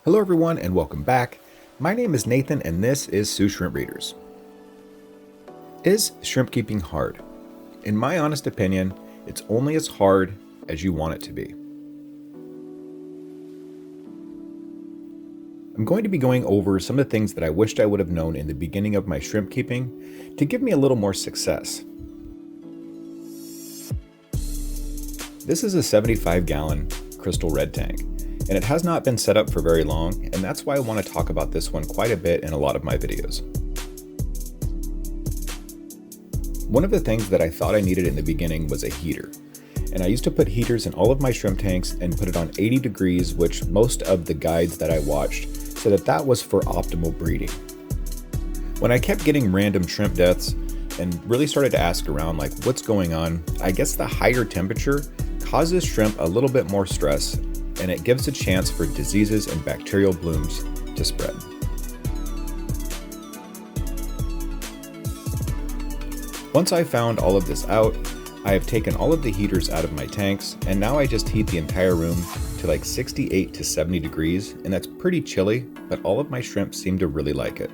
Hello everyone and welcome back. My name is Nathan and this is Sue Shrimp Readers. Is shrimp keeping hard? In my honest opinion, it's only as hard as you want it to be. I'm going to be going over some of the things that I wished I would have known in the beginning of my shrimp keeping to give me a little more success. This is a 75-gallon crystal red tank. And it has not been set up for very long, and that's why I want to talk about this one quite a bit in a lot of my videos. One of the things that I thought I needed in the beginning was a heater. And I used to put heaters in all of my shrimp tanks and put it on 80 degrees, which most of the guides that I watched said that was for optimal breeding. When I kept getting random shrimp deaths and really started to ask around like what's going on, I guess the higher temperature causes shrimp a little bit more stress, and it gives a chance for diseases and bacterial blooms to spread. Once I found all of this out, I have taken all of the heaters out of my tanks, and now I just heat the entire room to like 68 to 70 degrees, and that's pretty chilly, but all of my shrimp seem to really like it.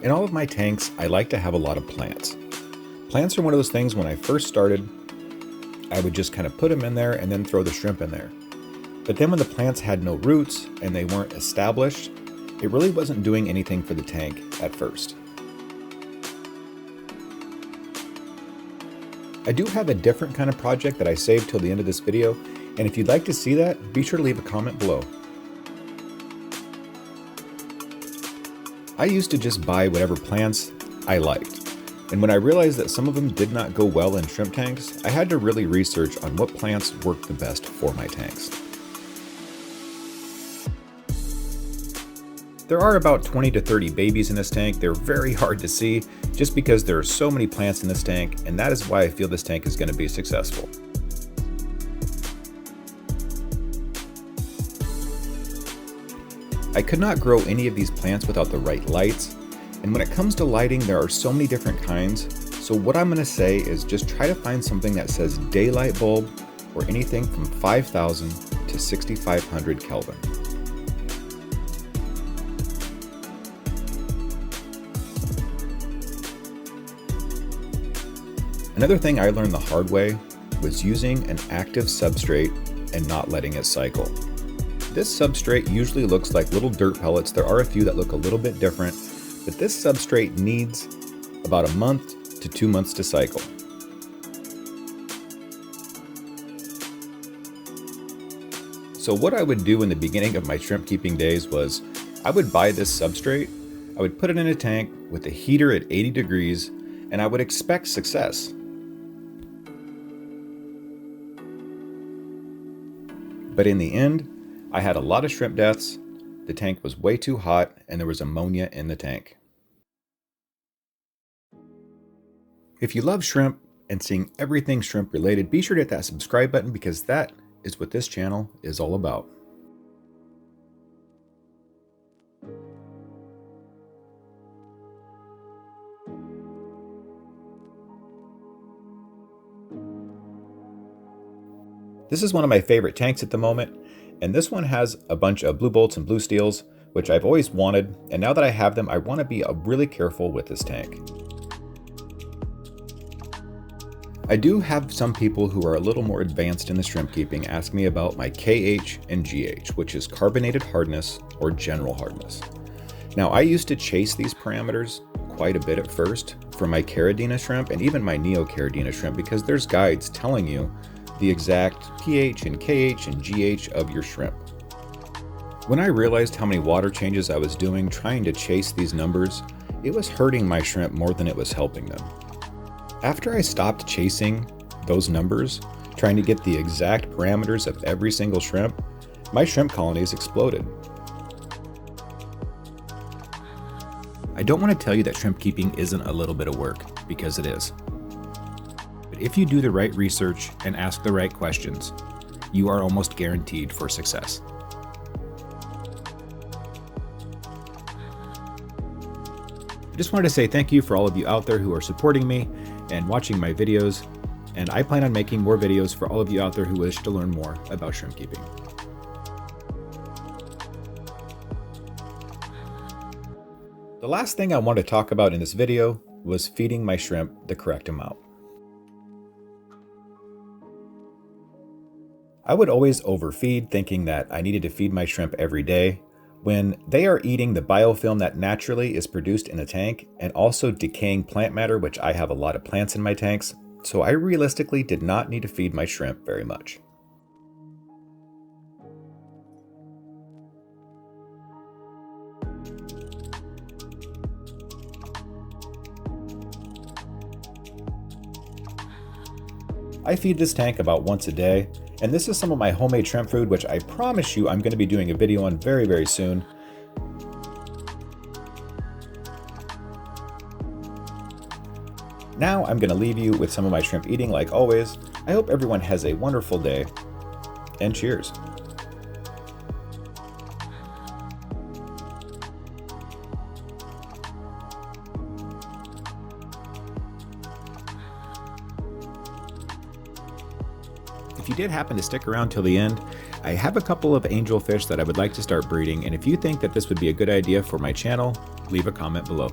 In all of my tanks, I like to have a lot of plants. Plants are one of those things when I first started, I would just kind of put them in there and then throw the shrimp in there. But then when the plants had no roots and they weren't established, it really wasn't doing anything for the tank at first. I do have a different kind of project that I saved till the end of this video, and if you'd like to see that, be sure to leave a comment below. I used to just buy whatever plants I liked, and when I realized that some of them did not go well in shrimp tanks, I had to really research on what plants worked the best for my tanks. There are about 20 to 30 babies in this tank. They're very hard to see just because there are so many plants in this tank, and that is why I feel this tank is going to be successful. I could not grow any of these plants without the right lights, and when it comes to lighting, there are so many different kinds, so what I'm going to say is just try to find something that says daylight bulb or anything from 5,000 to 6,500 Kelvin. Another thing I learned the hard way was using an active substrate and not letting it cycle. This substrate usually looks like little dirt pellets. There are a few that look a little bit different, but this substrate needs about a month to 2 months to cycle. So what I would do in the beginning of my shrimp keeping days was I would buy this substrate, I would put it in a tank with a heater at 80 degrees, and I would expect success. But in the end, I had a lot of shrimp deaths, the tank was way too hot, and there was ammonia in the tank. If you love shrimp and seeing everything shrimp related, be sure to hit that subscribe button because that is what this channel is all about. This is one of my favorite tanks at the moment. And this one has a bunch of blue bolts and blue steels, which I've always wanted, and now that I have them, I want to be really careful with this tank. I do have some people who are a little more advanced in the shrimp keeping ask me about my KH and GH, which is carbonated hardness or general hardness. Now I used to chase these parameters quite a bit at first for my Caridina shrimp and even my Neo-Caridina shrimp because there's guides telling you the exact pH and KH and GH of your shrimp. When I realized how many water changes I was doing trying to chase these numbers, it was hurting my shrimp more than it was helping them. After I stopped chasing those numbers, trying to get the exact parameters of every single shrimp, my shrimp colonies exploded. I don't want to tell you that shrimp keeping isn't a little bit of work, because it is. But if you do the right research and ask the right questions, you are almost guaranteed for success. I just wanted to say thank you for all of you out there who are supporting me and watching my videos, and I plan on making more videos for all of you out there who wish to learn more about shrimp keeping. The last thing I want to talk about in this video was feeding my shrimp the correct amount. I would always overfeed, thinking that I needed to feed my shrimp every day, when they are eating the biofilm that naturally is produced in the tank and also decaying plant matter, which I have a lot of plants in my tanks, so I realistically did not need to feed my shrimp very much. I feed this tank about once a day, and this is some of my homemade shrimp food, which I promise you I'm going to be doing a video on very, very soon. Now I'm going to leave you with some of my shrimp eating like always. I hope everyone has a wonderful day, and cheers. If you did happen to stick around till the end, I have a couple of angelfish that I would like to start breeding, and if you think that this would be a good idea for my channel, leave a comment below.